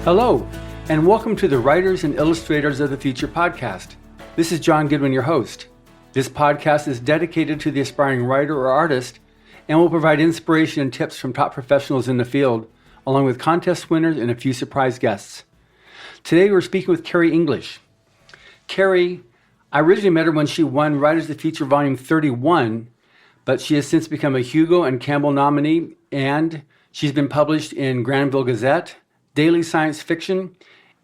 Hello, and welcome to the Writers and Illustrators of the Future podcast. This is John Goodwin, your host. This podcast is dedicated to the aspiring writer or artist and will provide inspiration and tips from top professionals in the field, along with contest winners and a few surprise guests. Today we're speaking with Kary English. Kary, I originally met her when she won Writers of the Future Volume 31, but she has since become a Hugo and Campbell nominee, and she's been published in Granville Gazette, Daily Science Fiction,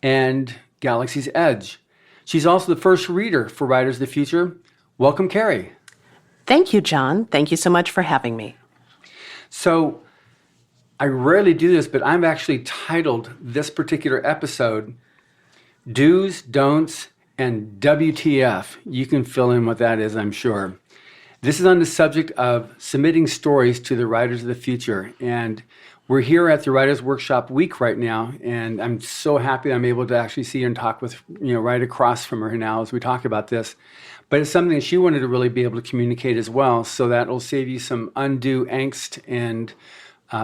and Galaxy's Edge. She's also the first reader for Writers of the Future. Welcome, Kary. Thank you, John. Thank you so much for having me. So, I rarely do this, but I've actually titled this particular episode, Do's, Don'ts, and WTF. You can fill in what that is, I'm sure. This is on the subject of submitting stories to the Writers of the Future, and we're here at the Writers Workshop Week right now, and I'm so happy I'm able to actually see her and talk with, right across from her now as we talk about this. But it's something that she wanted to really be able to communicate as well, so that will save you some undue angst and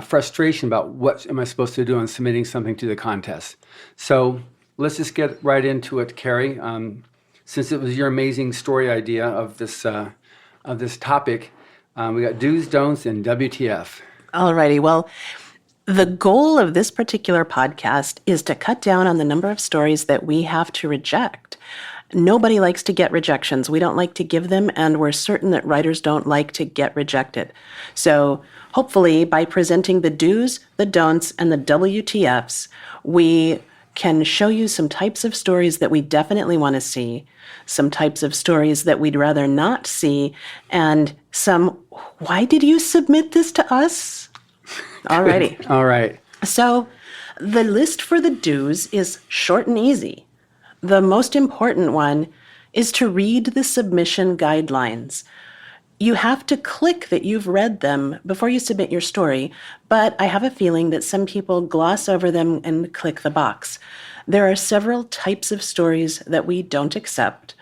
frustration about what am I supposed to do on submitting something to the contest. So let's just get right into it, Kary. Since it was your amazing story idea of this topic, we got do's, don'ts, and WTF. Alrighty, well, the goal of this particular podcast is to cut down on the number of stories that we have to reject. Nobody likes to get rejections. We don't like to give them, and we're certain that writers don't like to get rejected. So hopefully by presenting the do's, the don'ts, and the WTFs, we can show you some types of stories that we definitely want to see, some types of stories that we'd rather not see, and some, why did you submit this to us? Alrighty. All right. So the list for the do's is short and easy. The most important one is to read the submission guidelines. You have to click that you've read them before you submit your story, but I have a feeling that some people gloss over them and click the box. There are several types of stories that we don't accept,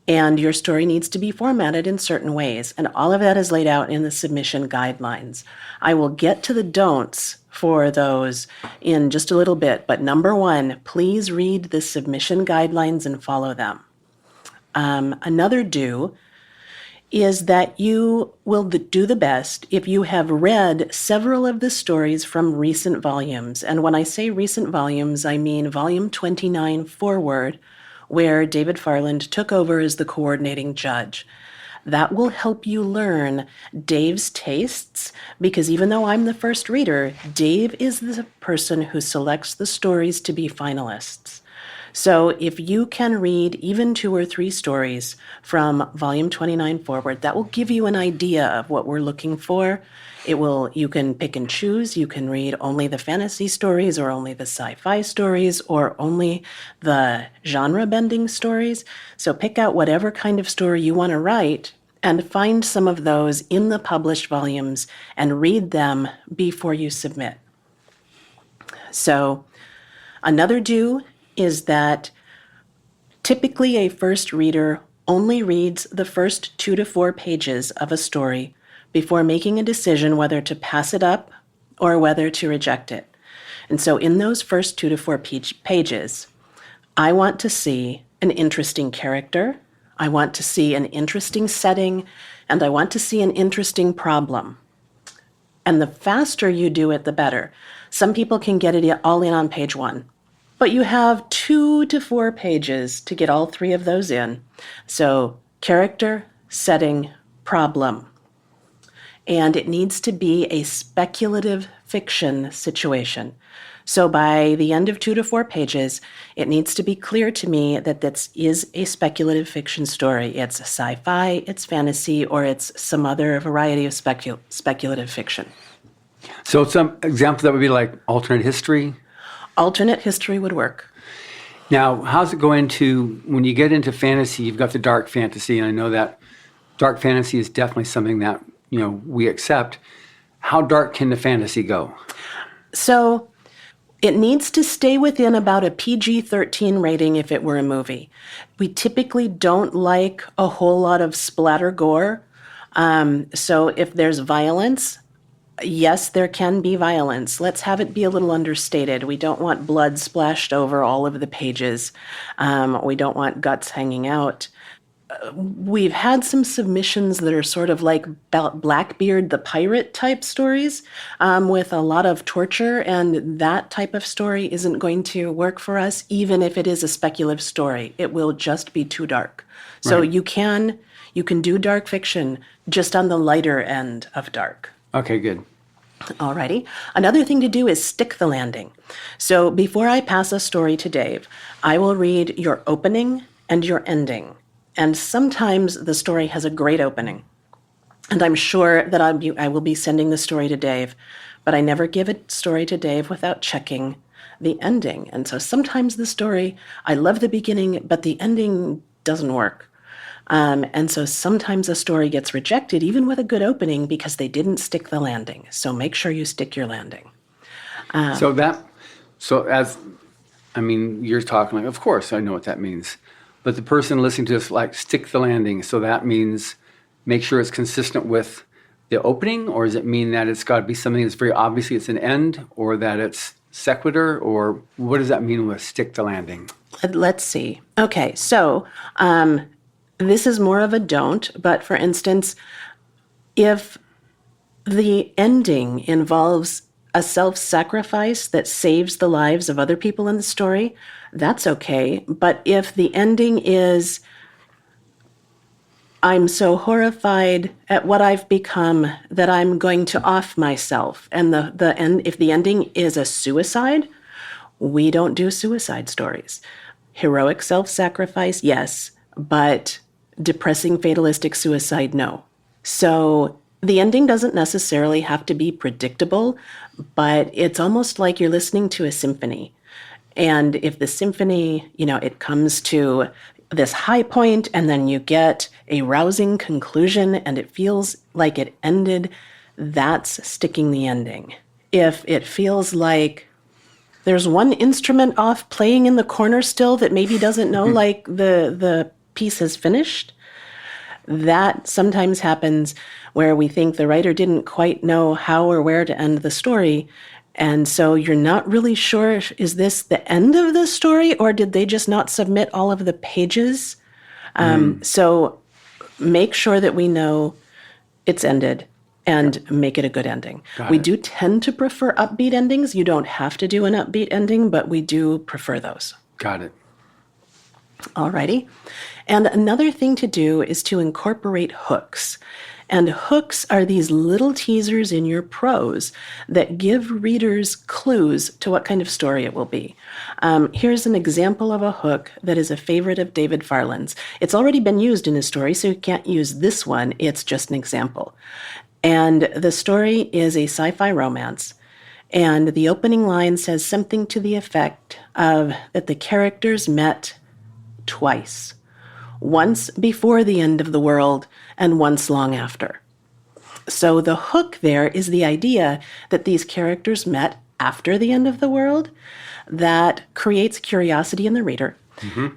and your story needs to be formatted in certain ways, and all of that is laid out in the submission guidelines. I will get to the don'ts for those in just a little bit, but number one, please read the submission guidelines and follow them. Another do is that you will do the best if you have read several of the stories from recent volumes. And when I say recent volumes, I mean volume 29 forward, where David Farland took over as the coordinating judge. That will help you learn Dave's tastes, because even though I'm the first reader, Dave is the person who selects the stories to be finalists. So if you can read even 2 or 3 stories from volume 29 forward, that will give you an idea of what we're looking for. You can pick and choose. You can read only the fantasy stories or only the sci-fi stories or only the genre-bending stories. So pick out whatever kind of story you want to write and find some of those in the published volumes and read them before you submit. So another do is that typically a first reader only reads the first 2 to 4 pages of a story before making a decision whether to pass it up or whether to reject it. And so in those first 2 to 4 pages, I want to see an interesting character, I want to see an interesting setting, and I want to see an interesting problem. And the faster you do it, the better. Some people can get it all in on page 1. But you have 2 to 4 pages to get all 3 of those in. So character, setting, problem. And it needs to be a speculative fiction situation. So by the end of 2 to 4 pages, it needs to be clear to me that this is a speculative fiction story. It's sci-fi, it's fantasy, or it's some other variety of speculative fiction. So some examples that would be like alternate history? Alternate history would work. Now, how's it going to, when you get into fantasy, you've got the dark fantasy, and I know that dark fantasy is definitely something that, we accept. How dark can the fantasy go? So it needs to stay within about a PG-13 rating if it were a movie. We typically don't like a whole lot of splatter gore. So if there's violence, Yes, there can be violence. Let's have it be a little understated. We don't want blood splashed over all of the pages. We don't want guts hanging out. We've had some submissions that are sort of like Blackbeard the pirate type stories with a lot of torture, and that type of story isn't going to work for us, even if it is a speculative story. It will just be too dark. So Right. you can do dark fiction just on the lighter end of dark. Okay, good. Alrighty. Another thing to do is stick the landing. So before I pass a story to Dave, I will read your opening and your ending. And sometimes the story has a great opening. And I'm sure that I will be sending the story to Dave, but I never give a story to Dave without checking the ending. And so sometimes the story, I love the beginning, but the ending doesn't work. And so sometimes a story gets rejected, even with a good opening, because they didn't stick the landing. So make sure you stick your landing. You're talking like, of course, I know what that means. But the person listening to this, like, stick the landing. So that means make sure it's consistent with the opening, or does it mean that it's got to be something that's very obviously it's an end, or that it's sequitur, or what does that mean with stick the landing? Let's see. Okay, so this is more of a don't, but for instance, if the ending involves a self-sacrifice that saves the lives of other people in the story, that's okay. But if the ending is, I'm so horrified at what I've become that I'm going to off myself, and if the ending is a suicide, we don't do suicide stories. Heroic self-sacrifice, yes, but depressing fatalistic suicide, no. So the ending doesn't necessarily have to be predictable, but it's almost like you're listening to a symphony. And if the symphony, it comes to this high point and then you get a rousing conclusion and it feels like it ended, that's sticking the ending. If it feels like there's one instrument off playing in the corner still that maybe doesn't know like the piece has finished, that sometimes happens where we think the writer didn't quite know how or where to end the story. And so you're not really sure, is this the end of the story, or did they just not submit all of the pages? So make sure that we know it's ended and make it a good ending. We do tend to prefer upbeat endings. You don't have to do an upbeat ending, but we do prefer those. Got it. Alrighty. And another thing to do is to incorporate hooks. And hooks are these little teasers in your prose that give readers clues to what kind of story it will be. Here's an example of a hook that is a favorite of David Farland's. It's already been used in his story, so you can't use this one. It's just an example. And the story is a sci-fi romance. And the opening line says something to the effect of that the characters met twice. Once before the end of the world and once long after. So the hook there is the idea that these characters met after the end of the world. That creates curiosity in the reader.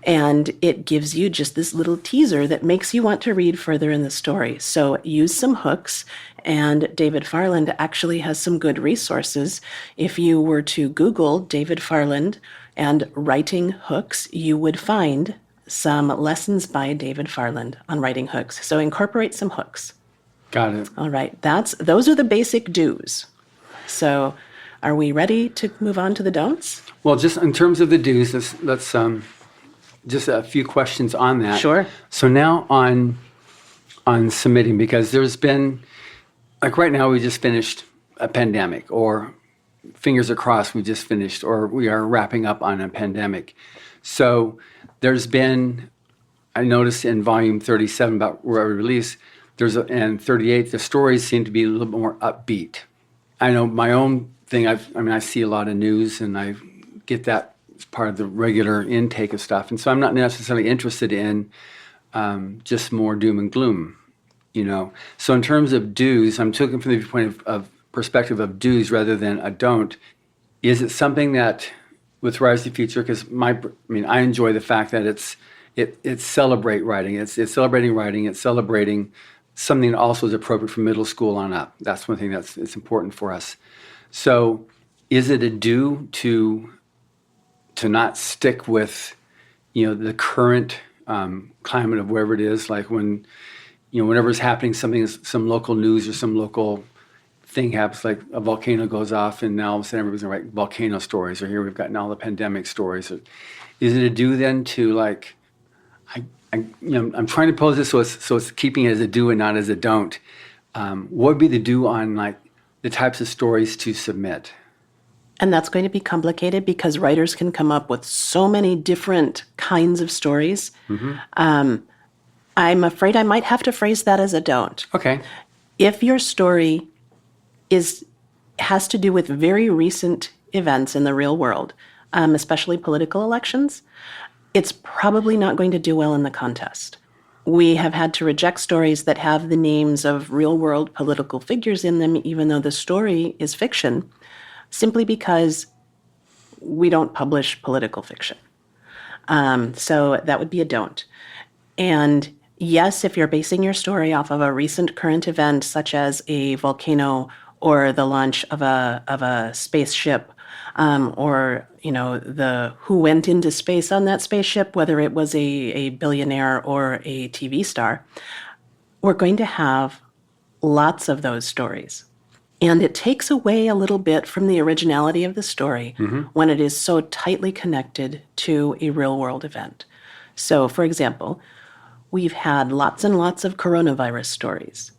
And it gives you just this little teaser that makes you want to read further in the story. So use some hooks, and David Farland actually has some good resources. If you were to Google David Farland and writing hooks, you would find some lessons by David Farland on writing hooks. So incorporate some hooks. Got it. All right, those are the basic do's. So are we ready to move on to the don'ts? Well, just in terms of the do's, let's just a few questions on that. Sure. So now on submitting, because there's been, like right now we just finished a pandemic, or fingers are crossed we just finished, or we are wrapping up on a pandemic. So there's been, I noticed in volume 37 about where I release, and 38, the stories seem to be a little bit more upbeat. I know my own thing, I see a lot of news and I get that as part of the regular intake of stuff. And so I'm not necessarily interested in just more doom and gloom, So in terms of do's, I'm talking from the viewpoint of perspective of do's rather than a don't. Is it something that with Rise to the Future, because I enjoy the fact that it's celebrate writing. It's celebrating writing. It's celebrating something that also is appropriate for middle school on up. That's one thing it's important for us. So is it a do to not stick with, the current climate of wherever it is, like when, whenever it's happening, some local news or some local thing happens, like a volcano goes off, and now all of a sudden everybody's going to write volcano stories, or here we've got now the pandemic stories. Is it a do then to like, I'm trying to pose this so it's keeping it as a do and not as a don't. What would be the do on like the types of stories to submit? And that's going to be complicated because writers can come up with so many different kinds of stories. I'm afraid I might have to phrase that as a don't. Okay. If your story has to do with very recent events in the real world, especially political elections, it's probably not going to do well in the contest. We have had to reject stories that have the names of real-world political figures in them, even though the story is fiction, simply because we don't publish political fiction. So that would be a don't. And yes, if you're basing your story off of a recent current event, such as a volcano or the launch of a spaceship, or the who went into space on that spaceship, whether it was a billionaire or a TV star, we're going to have lots of those stories. And it takes away a little bit from the originality of the story when it is so tightly connected to a real-world event. So, for example, we've had lots and lots of coronavirus stories.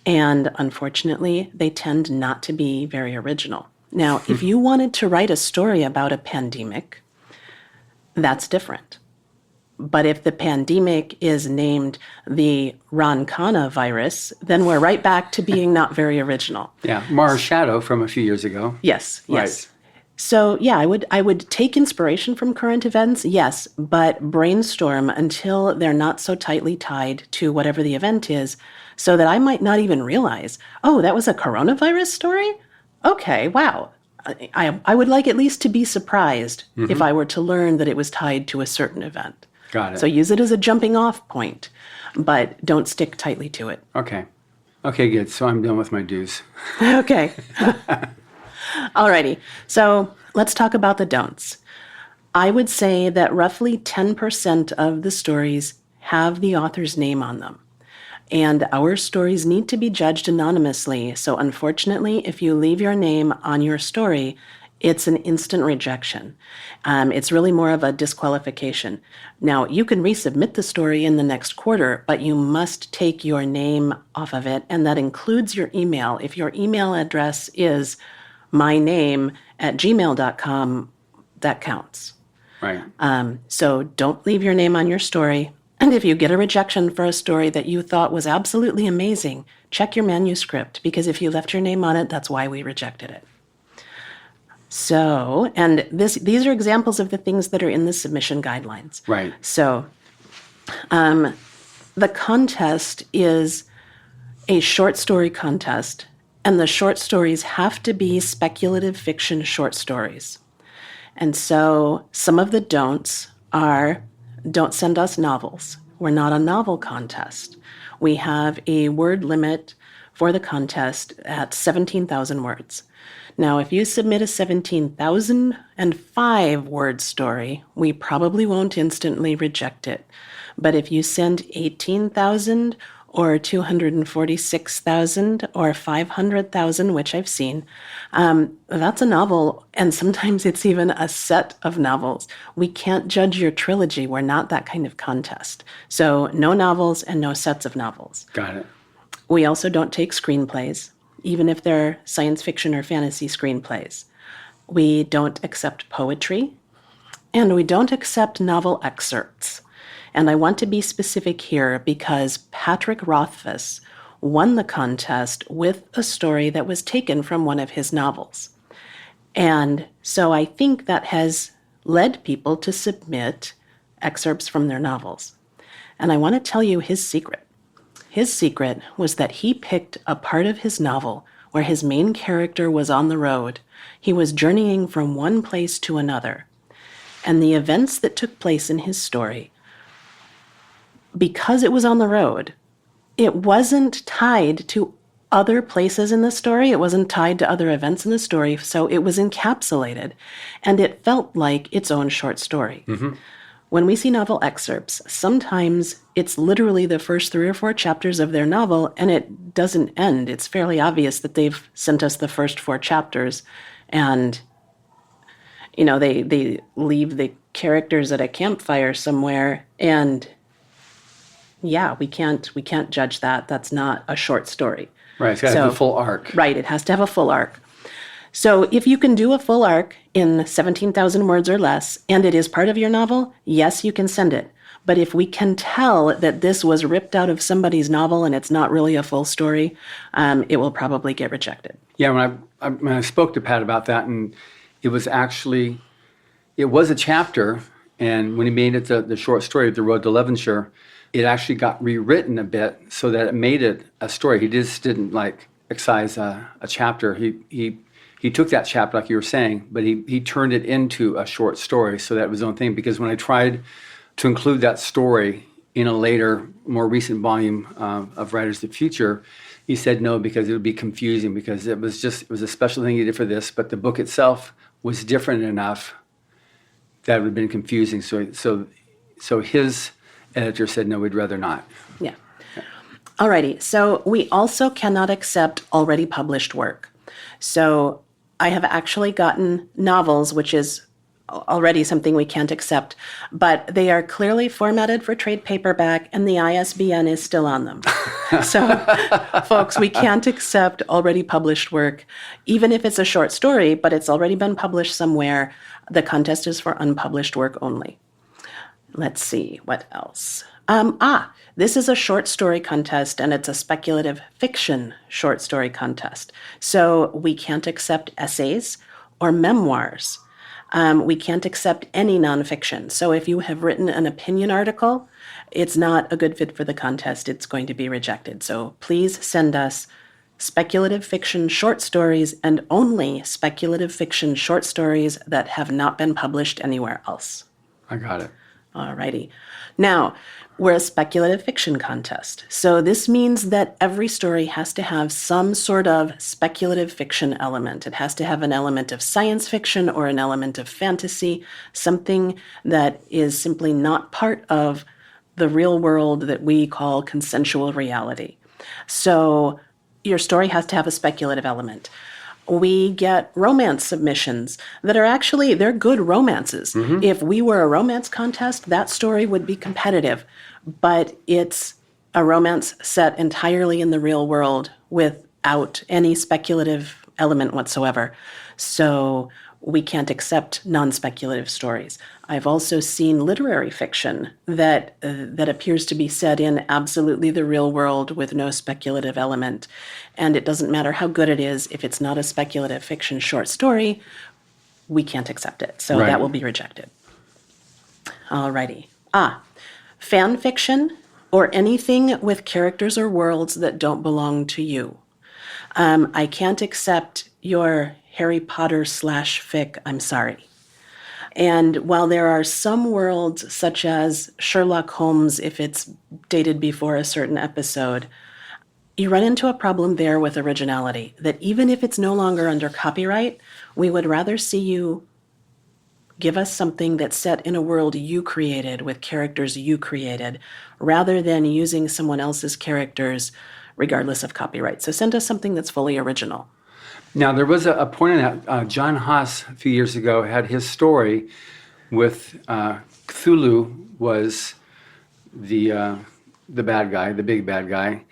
And unfortunately, they tend not to be very original. Now, if you wanted to write a story about a pandemic, that's different. But if the pandemic is named the Roncana virus, then we're right back to being not very original. Yeah, Mars Shadow from a few years ago. Yes. Right. So yeah, I would take inspiration from current events, yes, but brainstorm until they're not so tightly tied to whatever the event is, so that I might not even realize, oh, that was a coronavirus story? Okay, wow. I would like at least to be surprised if I were to learn that it was tied to a certain event. Got it. So use it as a jumping off point, but don't stick tightly to it. Okay. Okay, good. So I'm done with my dues. Okay. Alrighty. So let's talk about the don'ts. I would say that roughly 10% of the stories have the author's name on them. And our stories need to be judged anonymously. So unfortunately, if you leave your name on your story, it's an instant rejection. It's really more of a disqualification. Now, you can resubmit the story in the next quarter, but you must take your name off of it, and that includes your email. If your email address is myname@gmail.com, that counts. Right. So don't leave your name on your story. And if you get a rejection for a story that you thought was absolutely amazing, check your manuscript, because if you left your name on it, that's why we rejected it. So, and these are examples of the things that are in the submission guidelines. Right. So, the contest is a short story contest, and the short stories have to be speculative fiction short stories. And so some of the don'ts are, don't send us novels. We're not a novel contest. We have a word limit for the contest at 17,000 words. Now, if you submit a 17,005 word story, we probably won't instantly reject it. But if you send 18,000 or 246,000 or 500,000, which I've seen, that's a novel, and sometimes it's even a set of novels. We can't judge your trilogy. We're not that kind of contest. So no novels and no sets of novels. Got it. We also don't take screenplays, even if they're science fiction or fantasy screenplays. We don't accept poetry, and we don't accept novel excerpts. And I want to be specific here because Patrick Rothfuss won the contest with a story that was taken from one of his novels. And so I think that has led people to submit excerpts from their novels. And I want to tell you his secret. His secret was that he picked a part of his novel where his main character was on the road. He was journeying from one place to another. And the events that took place in his story, because it was on the road, it wasn't tied to other places in the story. It wasn't tied to other events in the story. So it was encapsulated, and it felt like its own short story. When we see novel excerpts, sometimes it's literally the first 3 or 4 chapters of their novel, and it doesn't end. It's fairly obvious that they've sent us the first 4 chapters, and they leave the characters at a campfire somewhere, and yeah, we can't judge that. That's not a short story. Right, it's got to have the full arc. Right, it has to have a full arc. So if you can do a full arc in 17,000 words or less, and it is part of your novel, yes, you can send it. But if we can tell that this was ripped out of somebody's novel and it's not really a full story, it will probably get rejected. Yeah, when I spoke to Pat about that, and it was a chapter, and when he made it the short story, The Road to Levanshire, it actually got rewritten a bit so that it made it a story. He just didn't excise a chapter. He took that chapter, like you were saying, but he turned it into a short story so that it was his own thing. Because when I tried to include that story in a later, more recent volume of Writers of the Future, he said no, because it would be confusing, because it was a special thing he did for this, but the book itself was different enough that it would have been confusing. So his editor said, no, we'd rather not. Yeah. Alrighty, so we also cannot accept already published work. So I have actually gotten novels, which is already something we can't accept, but they are clearly formatted for trade paperback and the ISBN is still on them. So, folks, we can't accept already published work, even if it's a short story, but it's already been published somewhere. The contest is for unpublished work only. Let's see, what else? This is a short story contest, and it's a speculative fiction short story contest. So we can't accept essays or memoirs. We can't accept any nonfiction. So if you have written an opinion article, it's not a good fit for the contest. It's going to be rejected. So please send us speculative fiction short stories, and only speculative fiction short stories that have not been published anywhere else. I got it. Alrighty. Now, we're a speculative fiction contest. So this means that every story has to have some sort of speculative fiction element. It has to have an element of science fiction or an element of fantasy, something that is simply not part of the real world that we call consensual reality. So your story has to have a speculative element. We get romance submissions that are actually, they're good romances. Mm-hmm. If we were a romance contest, that story would be competitive, but it's a romance set entirely in the real world without any speculative element whatsoever. So we can't accept non-speculative stories. I've also seen literary fiction that appears to be set in absolutely the real world with no speculative element. And it doesn't matter how good it is, if it's not a speculative fiction short story, we can't accept it. So That will be rejected. Alrighty. Fan fiction or anything with characters or worlds that don't belong to you. I can't accept your Harry Potter /fic, I'm sorry. And while there are some worlds, such as Sherlock Holmes, if it's dated before a certain episode, you run into a problem there with originality, that even if it's no longer under copyright, we would rather see you give us something that's set in a world you created with characters you created, rather than using someone else's characters regardless of copyright. So send us something that's fully original. Now, there was a point in that. John Haas, a few years ago, had his story with Cthulhu was the bad guy, the big bad guy.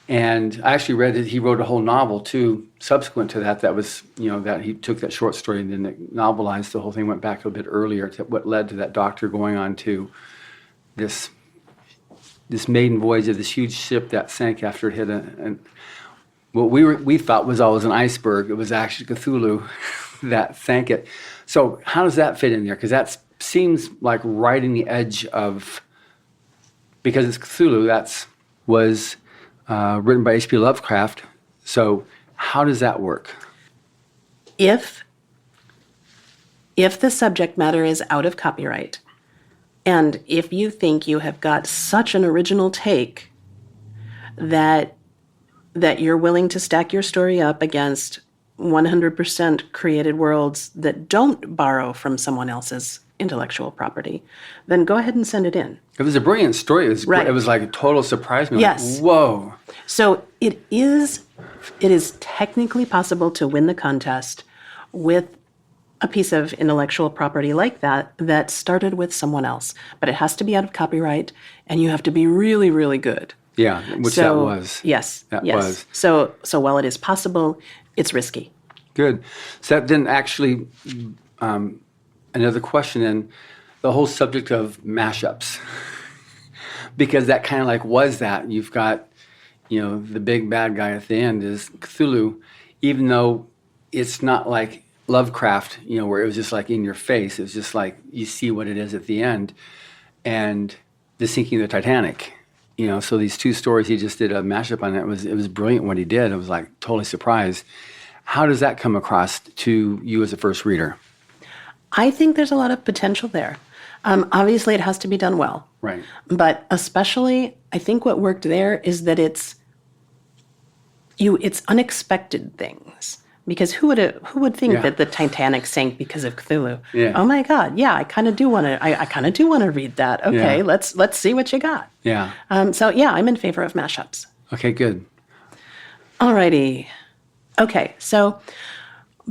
And I actually read it. He wrote a whole novel, too, subsequent to that. That was, that he took that short story and then novelized the whole thing, went back a bit earlier to what led to that doctor going on to this maiden voyage of this huge ship that sank after it hit what we thought was always an iceberg. It was actually Cthulhu that sank it. So how does that fit in there? Because that seems like right in the edge of, because it's Cthulhu, was written by H.P. Lovecraft. So how does that work? If the subject matter is out of copyright, and if you think you have got such an original take that you're willing to stack your story up against 100% created worlds that don't borrow from someone else's intellectual property, then go ahead and send it in. It was a brilliant story. It was Right. It was like a total surprise me. Yes. Like, whoa. So it is technically possible to win the contest with a piece of intellectual property like that started with someone else. But it has to be out of copyright, and you have to be really, really good. Yeah, which that was. Yes. That yes. was. So while it is possible, it's risky. Good. So that then actually, another question then, the whole subject of mashups. Because that kind of like was that. You've got, the big bad guy at the end is Cthulhu, even though it's not like Lovecraft, where it was just like in your face. It was just like you see what it is at the end. And the sinking of the Titanic. So these two stories, he just did a mashup on it. It was brilliant what he did. I was like totally surprised. How does that come across to you as a first reader? I think there's a lot of potential there. Obviously, it has to be done well. Right. But especially, I think what worked there is that it's unexpected things. Because who would think that the Titanic sank because of Cthulhu? Yeah. Oh my God! Yeah, I kind of do want to. I kind of do want to read that. Okay, Yeah. let's see what you got. Yeah. So yeah, I'm in favor of mashups. Okay, good. Alrighty. Okay, so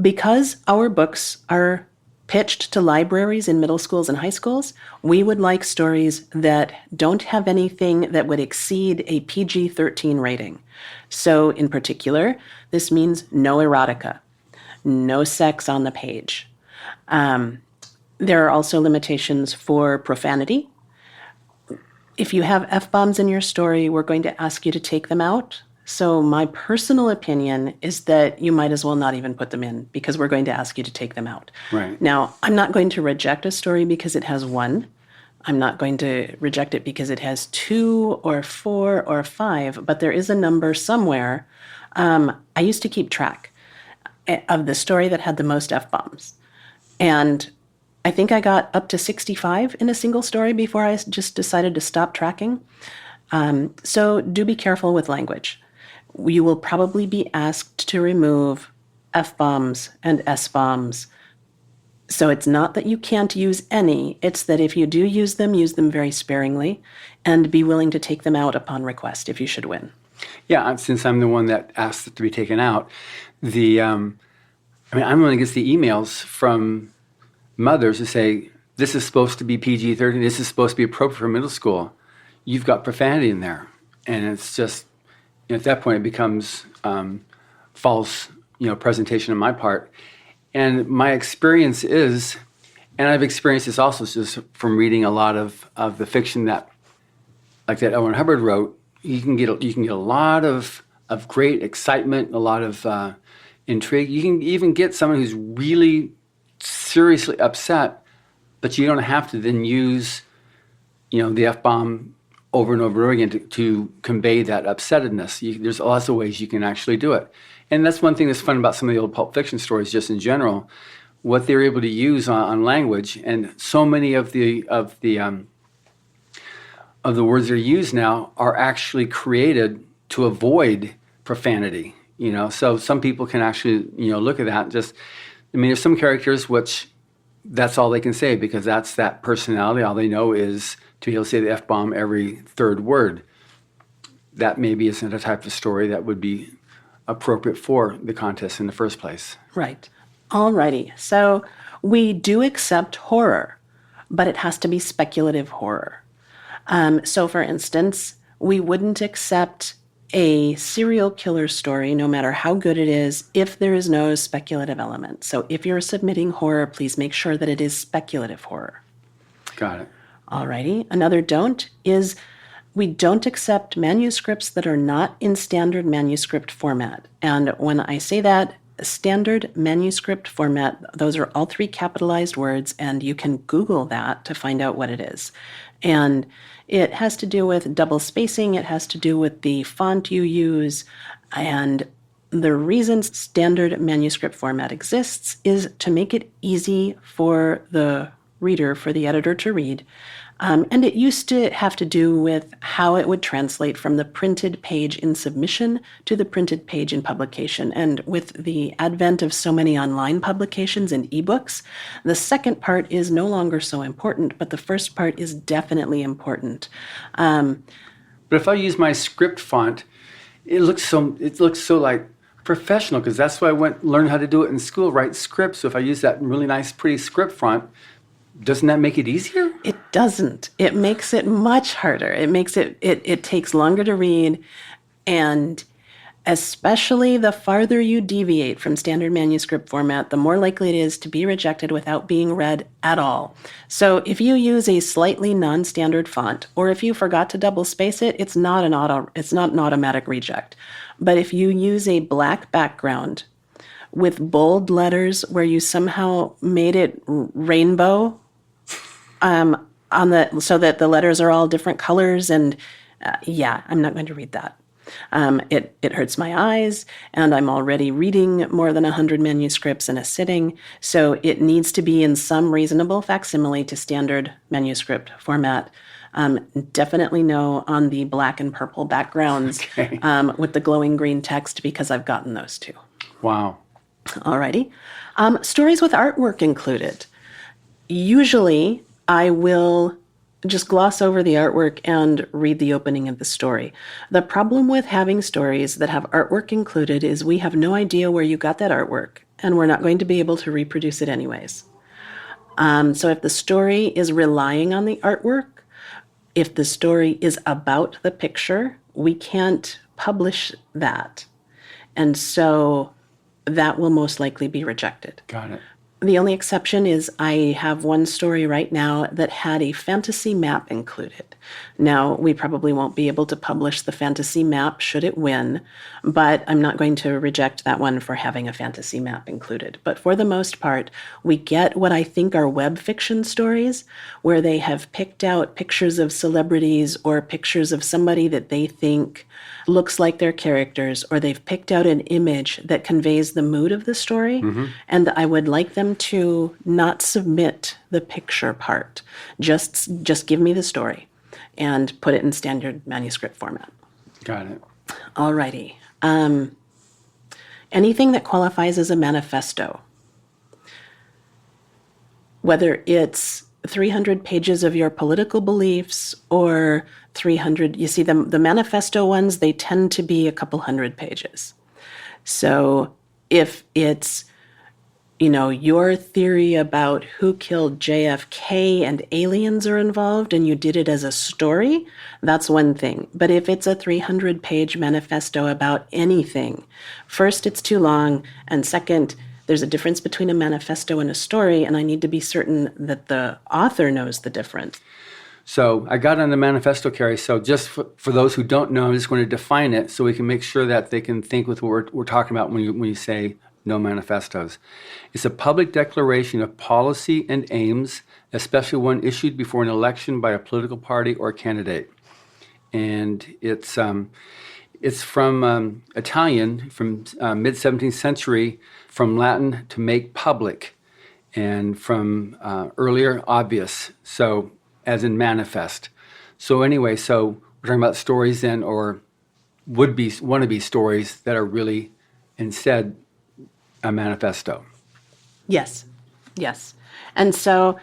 because our books are pitched to libraries in middle schools and high schools, we would like stories that don't have anything that would exceed a PG-13 rating. So in particular, this means no erotica, no sex on the page. There are also limitations for profanity. If you have F-bombs in your story, we're going to ask you to take them out. So my personal opinion is that you might as well not even put them in because we're going to ask you to take them out. Right. Now, I'm not going to reject a story because it has one. I'm not going to reject it because it has 2 or 4 or 5, but there is a number somewhere. I used to keep track of the story that had the most F-bombs. And I think I got up to 65 in a single story before I just decided to stop tracking. So do be careful with language. You will probably be asked to remove F-bombs and S-bombs. So it's not that you can't use any, it's that if you do use them very sparingly, and be willing to take them out upon request if you should win. Yeah, since I'm the one that asked it to be taken out, I'm the one that gets the emails from mothers who say, this is supposed to be PG-13, this is supposed to be appropriate for middle school. You've got profanity in there. And it's just, at that point it becomes false, presentation on my part. And my experience is, and I've experienced this also just from reading a lot of the fiction that L. Ron Hubbard wrote, you can get a lot of great excitement, a lot of intrigue. You can even get someone who's really seriously upset, but you don't have to then use, the F-bomb over and over again to convey that upsettedness. There's lots of ways you can actually do it. And that's one thing that's fun about some of the old Pulp Fiction stories just in general, what they're able to use on language. And so many of the words that are used now are actually created to avoid profanity. So some people can actually, look at that. There's some characters which that's all they can say because that's that personality. All they know is to be able to say the F-bomb every third word. That maybe isn't a type of story that would be appropriate for the contest in the first place. Right. Alrighty. So we do accept horror, but it has to be speculative horror. So for instance, we wouldn't accept a serial killer story, no matter how good it is, if there is no speculative element. So if you're submitting horror, please make sure that it is speculative horror. Got it. Alrighty. Another don't is we don't accept manuscripts that are not in standard manuscript format. And when I say that, standard manuscript format, those are all 3 capitalized words, and you can Google that to find out what it is. And it has to do with double spacing, it has to do with the font you use, and the reason standard manuscript format exists is to make it easy for the reader, for the editor to read. And it used to have to do with how it would translate from the printed page in submission to the printed page in publication. And with the advent of so many online publications and ebooks, the second part is no longer so important, but the first part is definitely important. But if I use my script font, it looks so like professional, because that's why I learned how to do it in school, write scripts. So if I use that really nice, pretty script font, doesn't that make it easier? It doesn't. It makes it much harder. It makes it takes longer to read, and especially the farther you deviate from standard manuscript format, the more likely it is to be rejected without being read at all. So if you use a slightly non-standard font, or if you forgot to double space it, it's not an automatic reject. But if you use a black background with bold letters where you somehow made it rainbow, so that the letters are all different colors, and I'm not going to read that. It hurts my eyes, and I'm already reading more than 100 manuscripts in a sitting, so it needs to be in some reasonable facsimile to standard manuscript format. Definitely no on the black and purple backgrounds with the glowing green text, because I've gotten those too. Wow. Alrighty. Stories with artwork included. Usually, I will just gloss over the artwork and read the opening of the story. The problem with having stories that have artwork included is we have no idea where you got that artwork, and we're not going to be able to reproduce it anyways. So if the story is relying on the artwork, if the story is about the picture, we can't publish that. And so that will most likely be rejected. Got it. The only exception is I have one story right now that had a fantasy map included. Now, we probably won't be able to publish the fantasy map should it win, but I'm not going to reject that one for having a fantasy map included. But for the most part, we get what I think are web fiction stories, where they have picked out pictures of celebrities or pictures of somebody that they think looks like their characters, or they've picked out an image that conveys the mood of the story, and I would like them to not submit the picture part. Just give me the story and put it in standard manuscript format. Got it. Alrighty. Anything that qualifies as a manifesto, whether it's 300 pages of your political beliefs or 300, you see the manifesto ones, they tend to be a couple hundred pages. So if it's, your theory about who killed JFK and aliens are involved and you did it as a story, that's one thing. But if it's a 300-page manifesto about anything, first, it's too long, and second, there's a difference between a manifesto and a story, and I need to be certain that the author knows the difference. So I got on the manifesto, Kary. So just for those who don't know, I'm just going to define it so we can make sure that they can think with what we're talking about when you say no manifestos. It's a public declaration of policy and aims, especially one issued before an election by a political party or candidate. And it's from Italian, from mid-17th century, from Latin to make public, and from earlier obvious, so as in manifest. So anyway, so we're talking about stories then, or wannabe stories that are really instead a manifesto. Yes. And so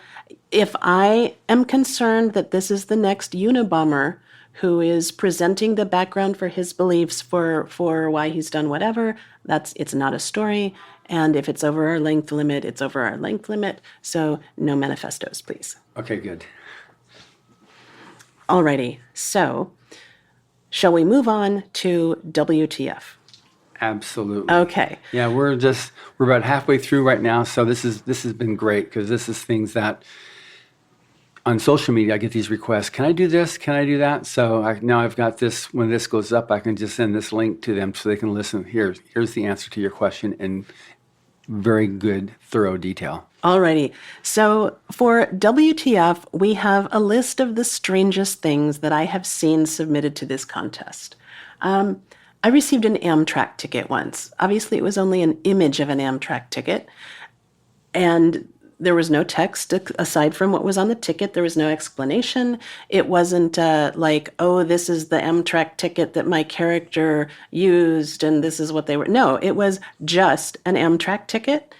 if I am concerned that this is the next Unabomber who is presenting the background for his beliefs for why he's done whatever, it's not a story. And if it's over our length limit, it's over our length limit. So no manifestos, please. Okay, good. Alrighty. So shall we move on to WTF? Absolutely. Okay. Yeah, we're about halfway through right now. So this has been great, because this is things that on social media I get these requests. Can I do this? Can I do that? So now I've got this. When this goes up, I can just send this link to them so they can listen. Here's the answer to your question in very good, thorough detail. Alrighty. So for WTF, we have a list of the strangest things that I have seen submitted to this contest. I received an Amtrak ticket once. Obviously, it was only an image of an Amtrak ticket. And There was no text aside from what was on the ticket. There was no explanation. It wasn't like, oh, this is the Amtrak ticket that my character used and this is what they were. No, it was just an Amtrak ticket.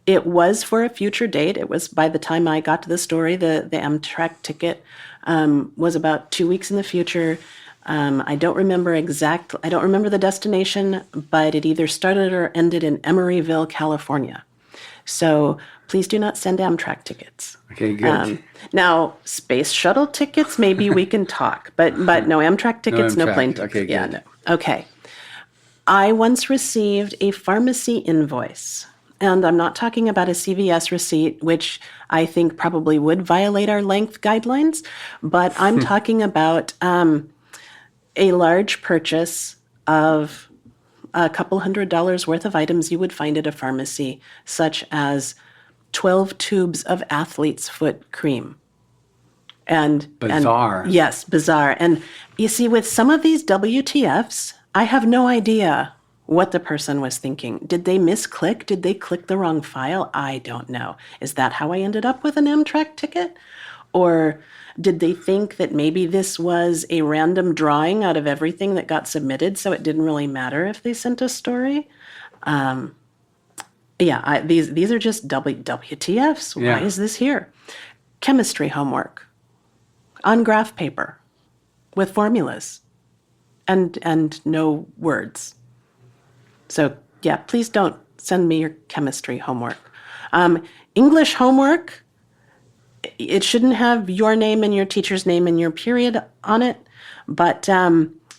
It was for a future date. It was, by the time I got to the story, the Amtrak ticket was about 2 weeks in the future. I don't remember the destination, but it either started or ended in Emeryville, California. So please do not send Amtrak tickets. Okay, good. Now, space shuttle tickets, maybe we can talk, but no Amtrak tickets, no Amtrak. plane tickets. Okay, Yeah, good. no. Okay. I once received a pharmacy invoice, and I'm not talking about a CVS receipt, which I think probably would violate our length guidelines, but I'm talking about a large purchase of a couple $100s worth of items you would find at a pharmacy, such as 12 tubes of athlete's foot cream. Bizarre. Yes, bizarre. And you see, with some of these WTFs, I have no idea what the person was thinking. Did they misclick? Did they click the wrong file? I don't know. Is that how I ended up with an Amtrak ticket? Or did they think that maybe this was a random drawing out of everything that got submitted, so it didn't really matter if they sent a story? These are just WTFs. Yeah. Why is this here? Chemistry homework on graph paper with formulas and no words. So yeah, please don't send me your chemistry homework. English homework, it shouldn't have your name and your teacher's name and your period on it, but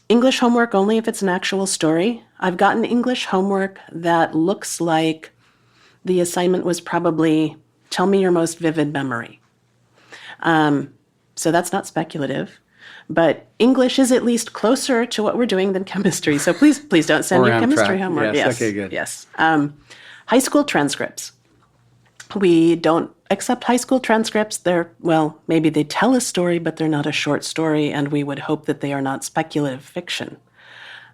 English homework only if it's an actual story. I've gotten English homework that looks like the assignment was probably, tell me your most vivid memory. So that's not speculative, but English is at least closer to what we're doing than chemistry. So please don't send Or your chemistry Amtrak. homework. Yes, okay, good. Yes. High school transcripts. We don't accept high school transcripts. Maybe they tell a story, but they're not a short story, and we would hope that they are not speculative fiction.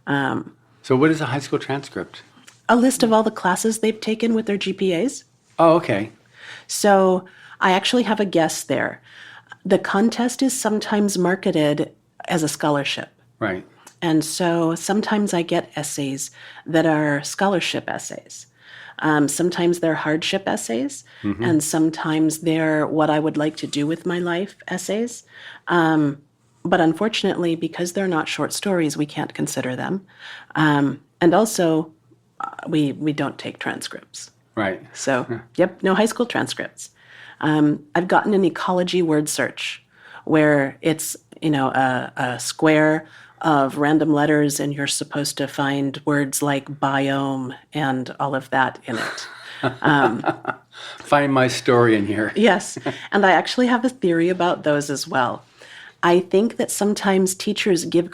So what is a high school transcript? A list of all the classes they've taken with their GPAs. Oh, okay. So I actually have a guess there. The contest is sometimes marketed as a scholarship. Right. And so sometimes I get essays that are scholarship essays. Sometimes they're hardship essays, and sometimes they're what I would like to do with my life essays. But unfortunately, because they're not short stories, we can't consider them. And also, we don't take transcripts. Right. So, yep, no high school transcripts. I've gotten an ecology word search where it's, a square of random letters and you're supposed to find words like biome and all of that in it. Find my story in here. Yes, and I actually have a theory about those as well. I think that sometimes teachers give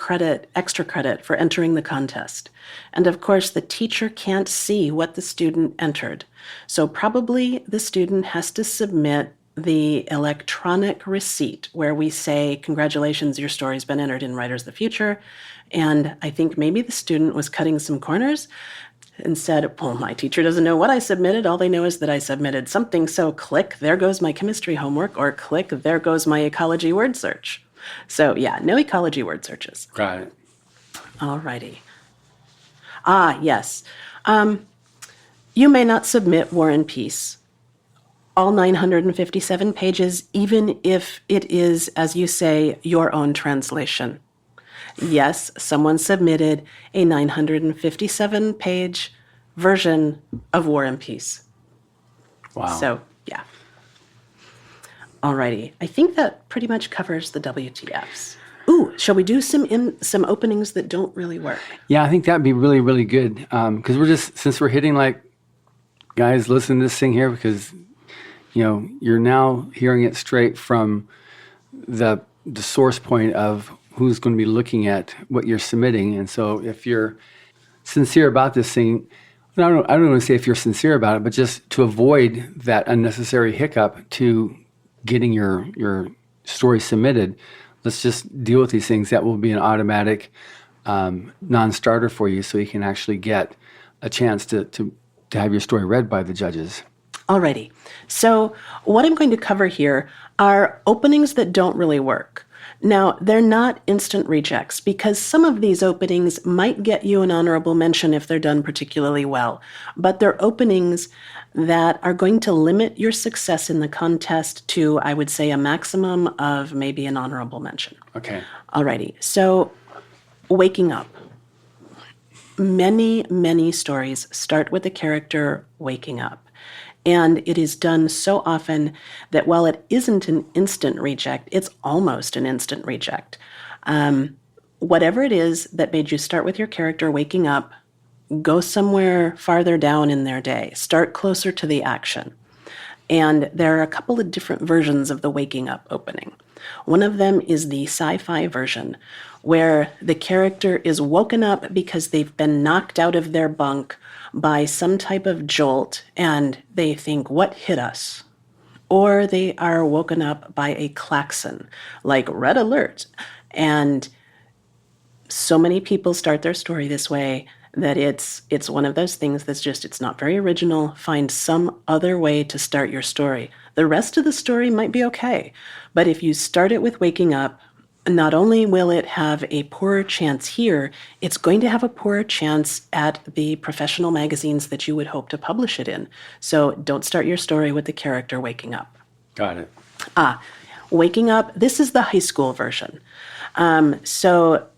extra credit for entering the contest. And of course, the teacher can't see what the student entered. So probably the student has to submit the electronic receipt where we say, congratulations, your story's been entered in Writers of the Future. And I think maybe the student was cutting some corners and said, well, my teacher doesn't know what I submitted. All they know is that I submitted something. So click, there goes my chemistry homework, or click, there goes my ecology word search. So yeah, no ecology word searches. Got it. All righty. Yes. You may not submit War and Peace, all 957 pages, even if it is, as you say, your own translation. Yes, someone submitted a 957-page version of War and Peace. Wow. So, yeah. Alrighty. I think that pretty much covers the WTFs. Ooh, shall we do some openings that don't really work? Yeah, I think that'd be really, really good. Because since we're hitting like, guys, listen to this thing here, because, you're now hearing it straight from the source point of who's going to be looking at what you're submitting. And so if you're sincere about this thing, I don't want to say if you're sincere about it, but just to avoid that unnecessary hiccup to getting your story submitted, let's just deal with these things. That will be an automatic non-starter for you, so you can actually get a chance to have your story read by the judges. Alrighty. So what I'm going to cover here are openings that don't really work. Now, they're not instant rejects because some of these openings might get you an honorable mention if they're done particularly well, but they're openings that are going to limit your success in the contest to, I would say, a maximum of maybe an honorable mention. Okay. Alrighty. So, waking up. Many, many stories start with the character waking up. And it is done so often that while it isn't an instant reject, it's almost an instant reject. Whatever it is that made you start with your character waking up, go somewhere farther down in their day. Start closer to the action. And there are a couple of different versions of the waking up opening. One of them is the sci-fi version, where the character is woken up because they've been knocked out of their bunk by some type of jolt, and they think, what hit us? Or they are woken up by a klaxon, like red alert. And so many people start their story this way that it's one of those things that's just, it's not very original. Find some other way to start your story. The rest of the story might be okay, but if you start it with waking up, not only will it have a poorer chance here, it's going to have a poorer chance at the professional magazines that you would hope to publish it in. So don't start your story with the character waking up. Got it. Waking up, this is the high school version. So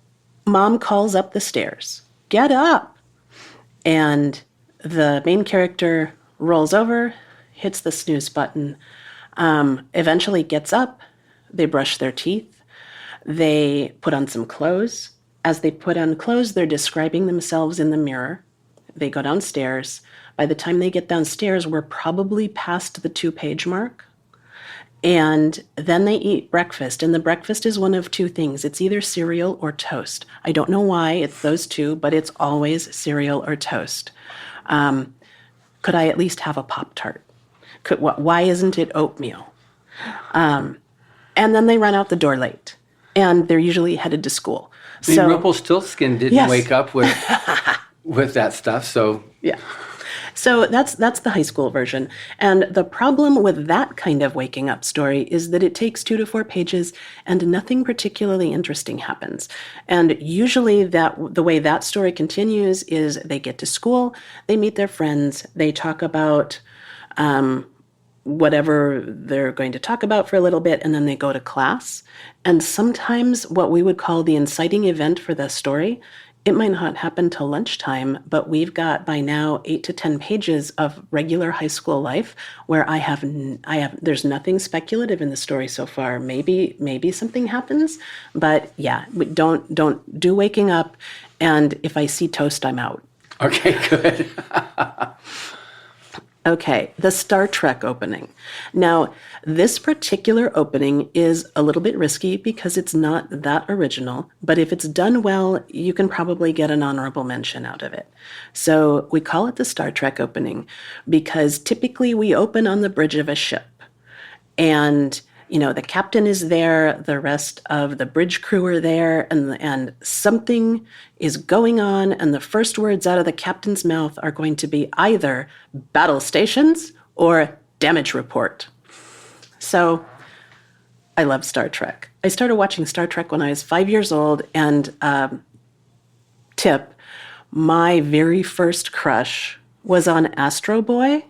mom calls up the stairs, get up. And the main character rolls over, hits the snooze button, eventually gets up, they brush their teeth, they put on some clothes. As they put on clothes, they're describing themselves in the mirror. They go downstairs. By the time they get downstairs, we're probably past the 2-page mark. And then they eat breakfast. And the breakfast is one of two things. It's either cereal or toast. I don't know why it's those two, but it's always cereal or toast. Could I at least have a Pop-Tart? Why isn't it oatmeal? And then they run out the door late. And they're usually headed to school. I mean, Rumpelstiltskin didn't Yes. wake up with with that stuff, so Yeah. So that's the high school version. And the problem with that kind of waking up story is that it takes 2 to 4 pages and nothing particularly interesting happens. And usually the way that story continues is they get to school, they meet their friends, they talk about whatever they're going to talk about for a little bit, and then they go to class. And sometimes what we would call the inciting event for the story, it might not happen till lunchtime, but we've got by now 8 to 10 pages of regular high school life where there's nothing speculative in the story so far. Maybe something happens, but yeah, don't do waking up. And if I see toast, I'm out. okay, good. Okay, the Star Trek opening. Now, this particular opening is a little bit risky because it's not that original, but if it's done well, you can probably get an honorable mention out of it. So we call it the Star Trek opening because typically we open on the bridge of a ship. And the captain is there, the rest of the bridge crew are there, and something is going on, and the first words out of the captain's mouth are going to be either battle stations or damage report. So I love Star Trek. I started watching Star Trek when I was 5 years old, and tip, my very first crush was on Astro Boy.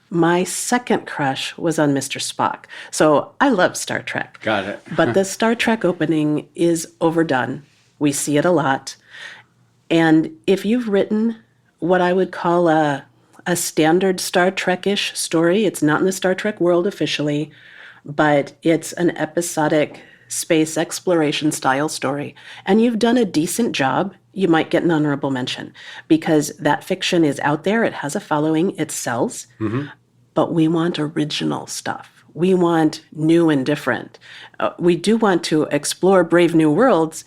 My second crush was on Mr. Spock. So I love Star Trek. Got it. But the Star Trek opening is overdone. We see it a lot. And if you've written what I would call a standard Star Trek-ish story, it's not in the Star Trek world officially, but it's an episodic space exploration style story, and you've done a decent job, you might get an honorable mention because that fiction is out there, it has a following, it sells, but we want original stuff. We want new and different. We do want to explore brave new worlds,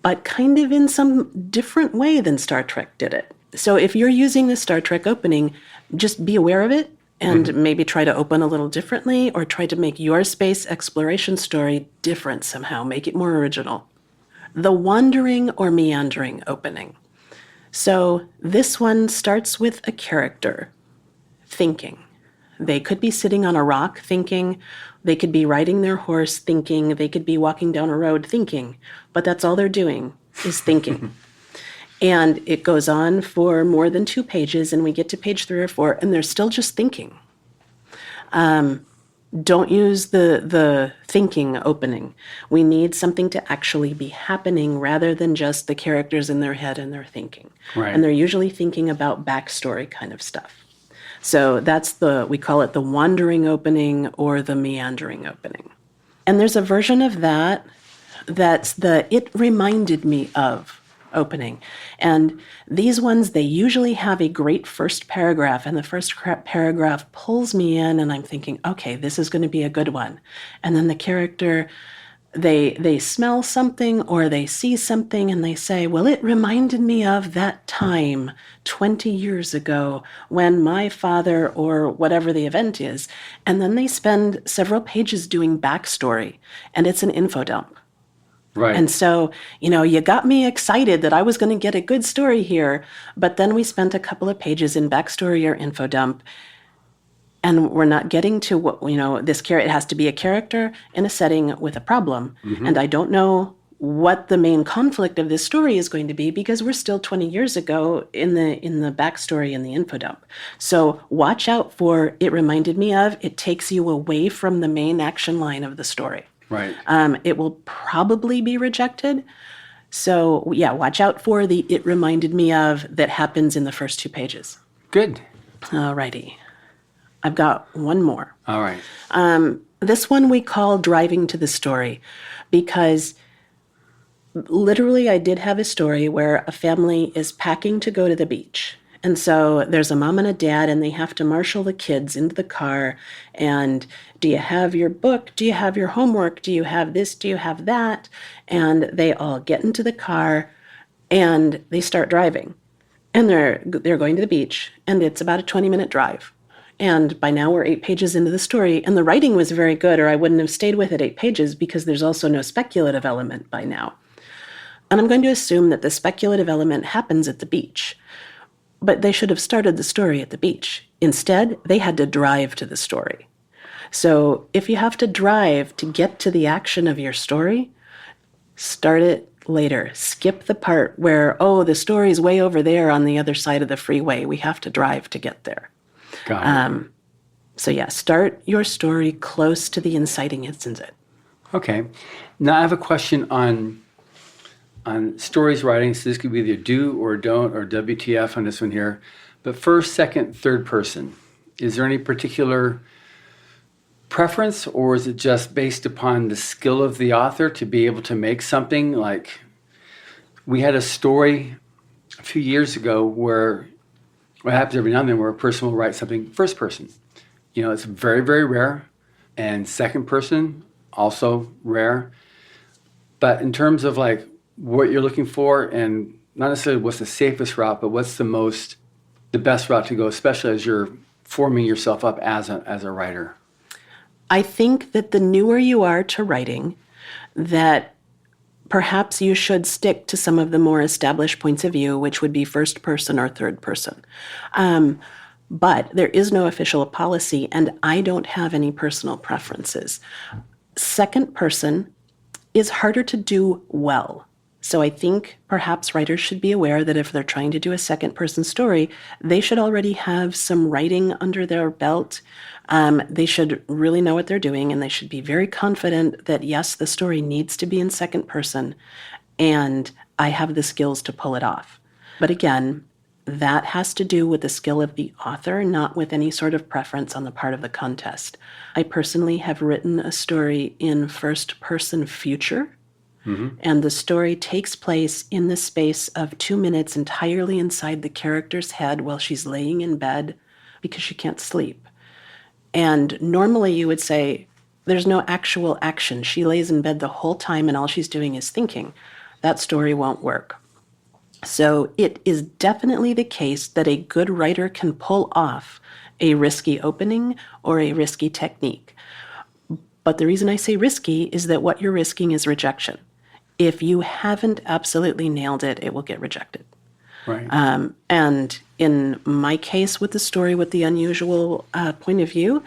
but kind of in some different way than Star Trek did it. So if you're using the Star Trek opening, just be aware of it and maybe try to open a little differently or try to make your space exploration story different somehow. Make it more original. The wandering or meandering opening. So this one starts with a character thinking. They could be sitting on a rock thinking, they could be riding their horse thinking, they could be walking down a road thinking, but that's all they're doing is thinking. And it goes on for more than 2 pages, and we get to page 3 or 4, and they're still just thinking. Don't use the thinking opening. We need something to actually be happening rather than just the characters in their head and they're thinking. Right. And they're usually thinking about backstory kind of stuff. So that's we call it the wandering opening or the meandering opening. And there's a version of that's the it reminded me of opening. And these ones, they usually have a great first paragraph, and the first paragraph pulls me in, and I'm thinking, okay, this is going to be a good one. And then the character, they smell something or they see something and they say, well, it reminded me of that time 20 years ago when my father, or whatever the event is. And then they spend several pages doing backstory, and it's an info dump. Right. And so, you got me excited that I was going to get a good story here, but then we spent a couple of pages in backstory or info dump, and we're not getting to what, it has to be a character in a setting with a problem. Mm-hmm. And I don't know what the main conflict of this story is going to be because we're still 20 years ago in the backstory and the info dump. So watch out for it reminded me of, it takes you away from the main action line of the story. Right. It will probably be rejected. So, yeah, watch out for the it reminded me of that happens in the first 2 pages. Good. All righty. I've got one more. All right. This one we call driving to the story because literally I did have a story where a family is packing to go to the beach. And so there's a mom and a dad, and they have to marshal the kids into the car. And do you have your book? Do you have your homework? Do you have this? Do you have that? And they all get into the car, and they start driving. And they're going to the beach, and it's about a 20-minute drive. And by now we're 8 pages into the story, and the writing was very good, or I wouldn't have stayed with it 8 pages because there's also no speculative element by now. And I'm going to assume that the speculative element happens at the beach. But they should have started the story at the beach. Instead, they had to drive to the story. So if you have to drive to get to the action of your story, start it later. Skip the part where, the story's way over there on the other side of the freeway. We have to drive to get there. Got it. So yeah, start your story close to the inciting incident. Okay. Now I have a question on stories writing. So this could be either do or don't or WTF on this one here. But first, second, third person. Is there any particular preference, or is it just based upon the skill of the author to be able to make something? Like, we had a story a few years ago where what happens every now and then where a person will write something first person. It's very, very rare. And second person, also rare. But in terms of like what you're looking for, and not necessarily what's the safest route, but what's the best route to go, especially as you're forming yourself up as a writer? I think that the newer you are to writing, that perhaps you should stick to some of the more established points of view, which would be first person or third person. But there is no official policy, and I don't have any personal preferences. Second person is harder to do well. So I think perhaps writers should be aware that if they're trying to do a second person story, they should already have some writing under their belt. They should really know what they're doing, and they should be very confident that, yes, the story needs to be in second person, and I have the skills to pull it off. But again, that has to do with the skill of the author, not with any sort of preference on the part of the contest. I personally have written a story in first person future. Mm-hmm. And the story takes place in the space of 2 minutes entirely inside the character's head while she's laying in bed because she can't sleep. And normally you would say, there's no actual action. She lays in bed the whole time and all she's doing is thinking. That story won't work. So it is definitely the case that a good writer can pull off a risky opening or a risky technique. But the reason I say risky is that what you're risking is rejection. If you haven't absolutely nailed it, it will get rejected. Right. And in my case with the story with the unusual point of view,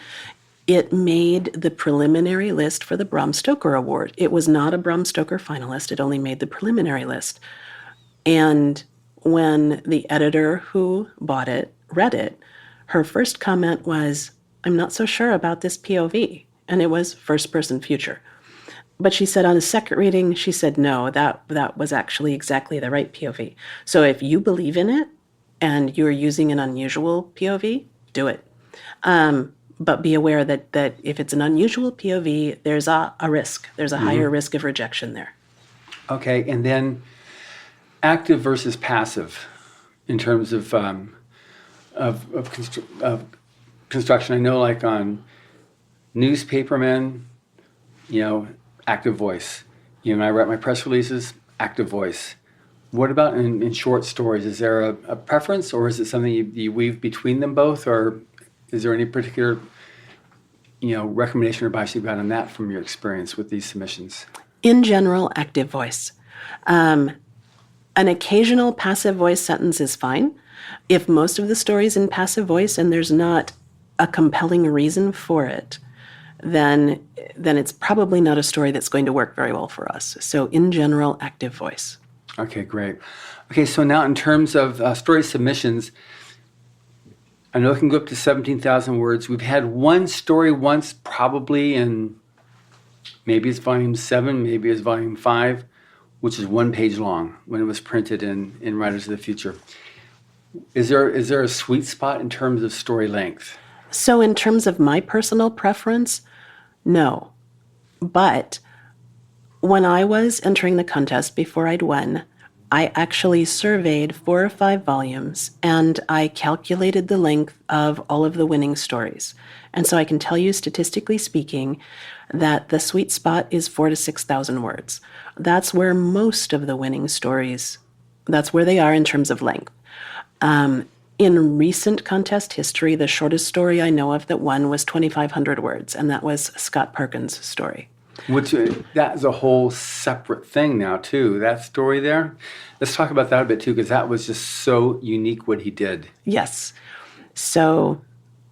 it made the preliminary list for the Bram Stoker Award. It was not a Bram Stoker finalist. It only made the preliminary list. And when the editor who bought it read it, her first comment was, "I'm not so sure about this POV." And it was first person future. But she said on a second reading, she said, no, that was actually exactly the right POV. So if you believe in it and you're using an unusual POV, do it. But be aware that if it's an unusual POV, there's a risk. There's a higher risk of rejection there. Okay, and then active versus passive in terms of construction. I know, like on newspapermen, active voice. When I write my press releases, active voice. What about in short stories? Is there a preference, or is it something you weave between them both, or is there any particular recommendation or advice you've got on that from your experience with these submissions? In general, active voice. An occasional passive voice sentence is fine. If most of the story's in passive voice and there's not a compelling reason for it, then it's probably not a story that's going to work very well for us. So in general, active voice. Okay, great. Okay, so now in terms of story submissions, I know it can go up to 17,000 words. We've had one story once, probably in, maybe it's volume 7, maybe it's volume 5, which is 1 page long when it was printed in Writers of the Future. Is there a sweet spot in terms of story length? So in terms of my personal preference, no. But when I was entering the contest before I'd won, I actually surveyed 4 or 5 volumes and I calculated the length of all of the winning stories. And so I can tell you, statistically speaking, that the sweet spot is 4,000 to 6,000 words. That's where most of the winning stories, that's where they are in terms of length. In recent contest history, the shortest story I know of that won was 2,500 words, and that was Scott Perkins' story. Which that's a whole separate thing now, too. That story there. Let's talk about that a bit, too, because that was just so unique what he did. Yes. So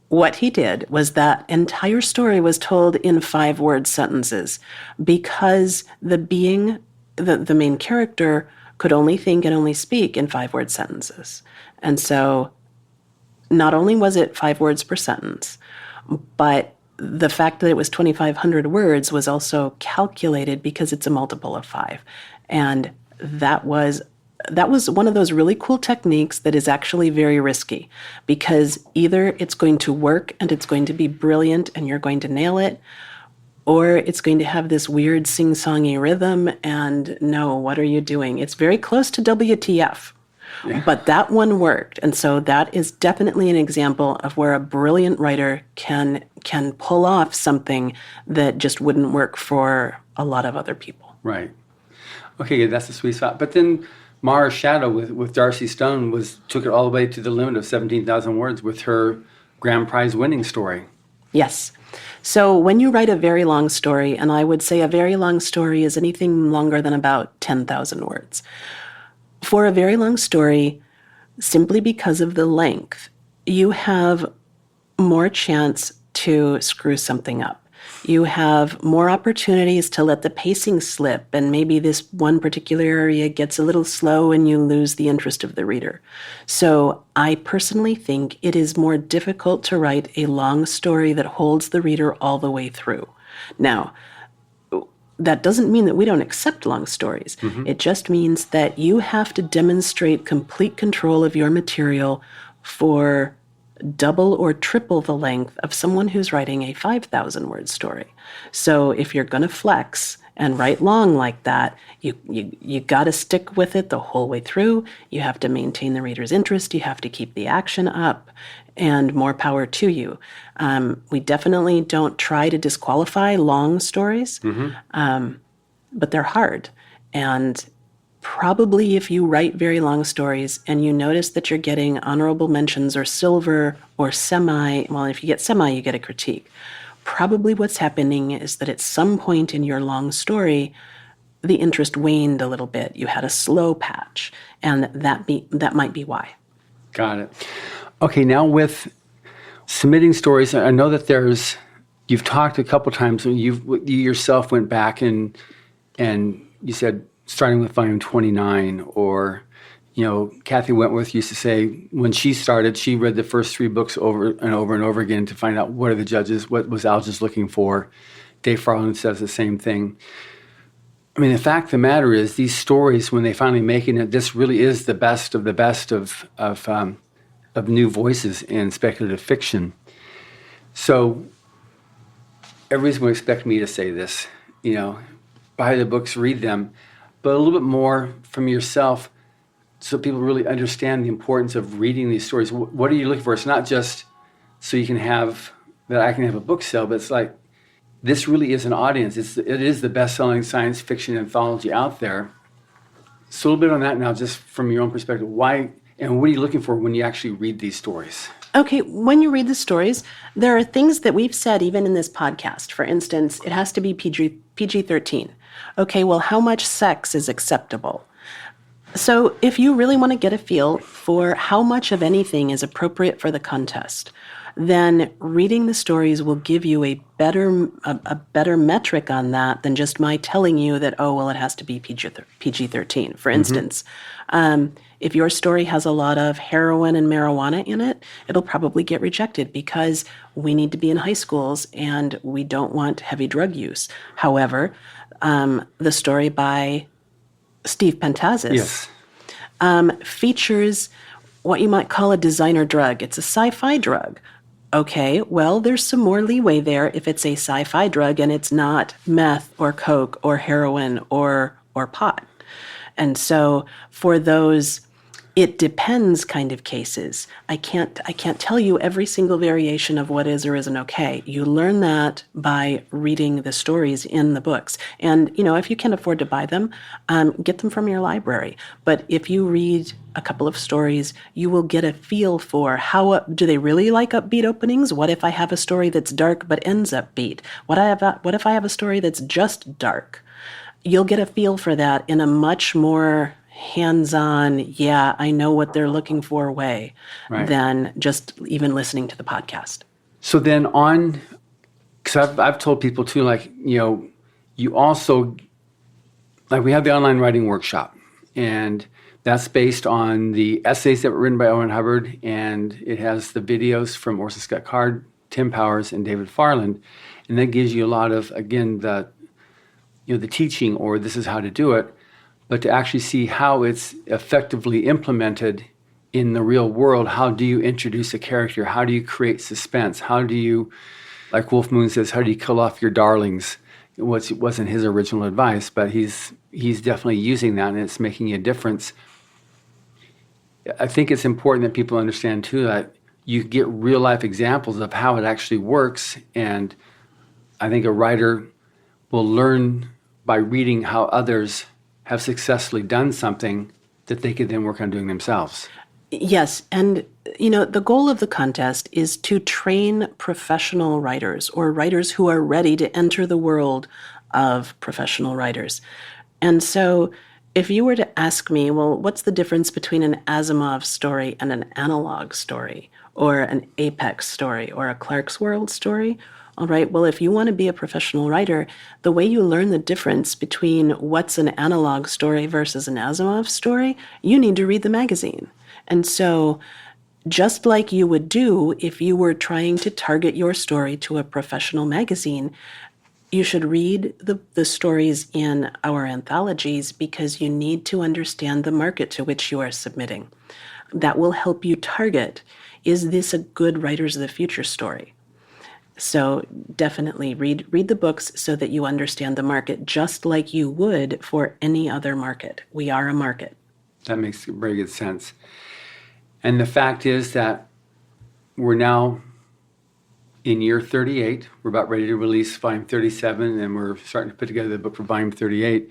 what he did was that entire story was told in 5-word sentences because the main character could only think and only speak in 5-word sentences. And so not only was it 5 words per sentence, but the fact that it was 2,500 words was also calculated because it's a multiple of 5. And that was one of those really cool techniques that is actually very risky, because either it's going to work and it's going to be brilliant and you're going to nail it, or it's going to have this weird sing-songy rhythm and no, what are you doing? It's very close to WTF. Yeah. But that one worked. And so that is definitely an example of where a brilliant writer can pull off something that just wouldn't work for a lot of other people. Right. Okay, that's the sweet spot. But then Mara's Shadow with Darcy Stone took it all the way to the limit of 17,000 words with her grand prize winning story. Yes. So when you write a very long story, and I would say a very long story is anything longer than about 10,000 words. For a very long story, simply because of the length, you have more chance to screw something up. You have more opportunities to let the pacing slip, and maybe this one particular area gets a little slow and you lose the interest of the reader. So I personally think it is more difficult to write a long story that holds the reader all the way through. Now, that doesn't mean that we don't accept long stories. Mm-hmm. It just means that you have to demonstrate complete control of your material for double or triple the length of someone who's writing a 5,000-word story. So if you're going to flex and write long like that, you got to stick with it the whole way through. You have to maintain the reader's interest. You have to keep the action up, and more power to you. We definitely don't try to disqualify long stories, but they're hard. And probably if you write very long stories and you notice that you're getting honorable mentions or silver or semi, well, if you get semi, you get a critique. Probably what's happening is that at some point in your long story, the interest waned a little bit. You had a slow patch, and that might be why. Got it. Okay, now with submitting stories, I know that you've talked a couple times when you yourself went back and you said starting with volume 29, or Kathy Wentworth used to say when she started, she read the first 3 books over and over and over again to find out what was Algis looking for. Dave Farland says the same thing. I mean, the fact of the matter is, these stories, when they finally make it, this really is the best of the best of new voices in speculative fiction. So everybody's going to expect me to say this, buy the books, read them, but a little bit more from yourself so people really understand the importance of reading these stories. What are you looking for? It's not just so I can have a book sale, but it's like, this really is an audience. It is the best-selling science fiction anthology out there. So a little bit on that now, just from your own perspective. Why and what are you looking for when you actually read these stories? Okay, when you read the stories, there are things that we've said even in this podcast. For instance, it has to be PG-13. Okay, well, how much sex is acceptable? So if you really want to get a feel for how much of anything is appropriate for the contest, then reading the stories will give you a better metric on that than just my telling you that, it has to be PG-13. For instance, if your story has a lot of heroin and marijuana in it, it'll probably get rejected because we need to be in high schools and we don't want heavy drug use. However, the story by Steve Pantazis features what you might call a designer drug. It's a sci-fi drug. Okay, well, there's some more leeway there if it's a sci-fi drug and it's not meth or coke or heroin or pot. And so for those it depends kind of cases, I can't tell you every single variation of what is or isn't okay. You learn that by reading the stories in the books. And, if you can afford to buy them, get them from your library. But if you read a couple of stories, you will get a feel for how do they really like upbeat openings? What if I have a story that's dark but ends upbeat? What if I have a story that's just dark? You'll get a feel for that in a much more hands-on, I know what they're looking for way than just even listening to the podcast. So then because I've told people too, you also, we have the online writing workshop, and that's based on the essays that were written by Owen Hubbard, and it has the videos from Orson Scott Card, Tim Powers, and David Farland, and that gives you a lot of, again, the teaching, or this is how to do it, but to actually see how it's effectively implemented in the real world. How do you introduce a character? How do you create suspense? How do you, like Wolf Moon says, how do you kill off your darlings? It wasn't his original advice, but he's definitely using that, and it's making a difference. I think it's important that people understand, too, that you get real-life examples of how it actually works, and I think a writer will learn by reading how others have successfully done something that they could then work on doing themselves. Yes, and the goal of the contest is to train professional writers or writers who are ready to enter the world of professional writers. And so if you were to ask me, well, what's the difference between an Asimov story and an analog story, or an Apex story, or a Clark's World story? All right, well, if you want to be a professional writer, the way you learn the difference between what's an analog story versus an Asimov story, you need to read the magazine. And so just like you would do if you were trying to target your story to a professional magazine, you should read the stories in our anthologies because you need to understand the market to which you are submitting. That will help you target, is this a good Writers of the Future story? So definitely read the books so that you understand the market just like you would for any other market. We are a market. That makes very good sense. And the fact is that we're now in year 38. We're about ready to release volume 37, and we're starting to put together the book for volume 38.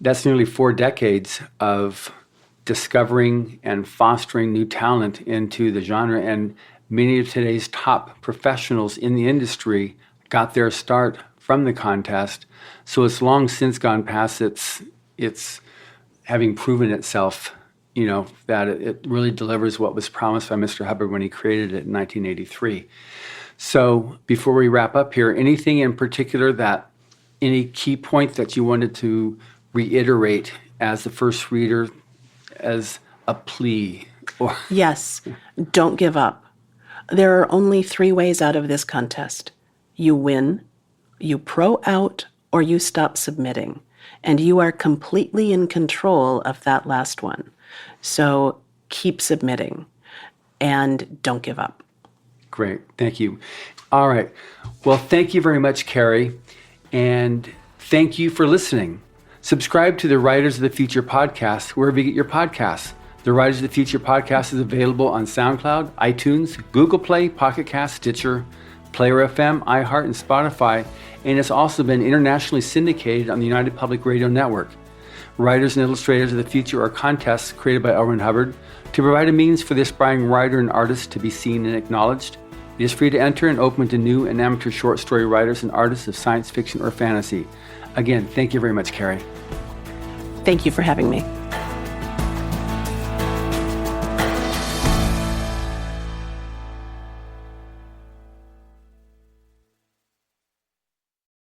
That's nearly 4 decades of discovering and fostering new talent into the genre, and many of today's top professionals in the industry got their start from the contest. So it's long since gone past its having proven itself that it really delivers what was promised by Mr. Hubbard when he created it in 1983. So before we wrap up here, anything in particular any key point that you wanted to reiterate as the first reader as a plea? Yes, don't give up. There are only 3 ways out of this contest. You win, you pro out, or you stop submitting. And you are completely in control of that last one. So keep submitting and don't give up. Great. Thank you. All right. Well, thank you very much, Kary. And thank you for listening. Subscribe to the Writers of the Future podcast wherever you get your podcasts. The Writers of the Future podcast is available on SoundCloud, iTunes, Google Play, Pocket Cast, Stitcher, Player FM, iHeart, and Spotify, and it's also been internationally syndicated on the United Public Radio Network. Writers and Illustrators of the Future are contests created by L. Ron Hubbard to provide a means for the aspiring writer and artist to be seen and acknowledged. It is free to enter and open to new and amateur short story writers and artists of science fiction or fantasy. Again, thank you very much, Kary. Thank you for having me.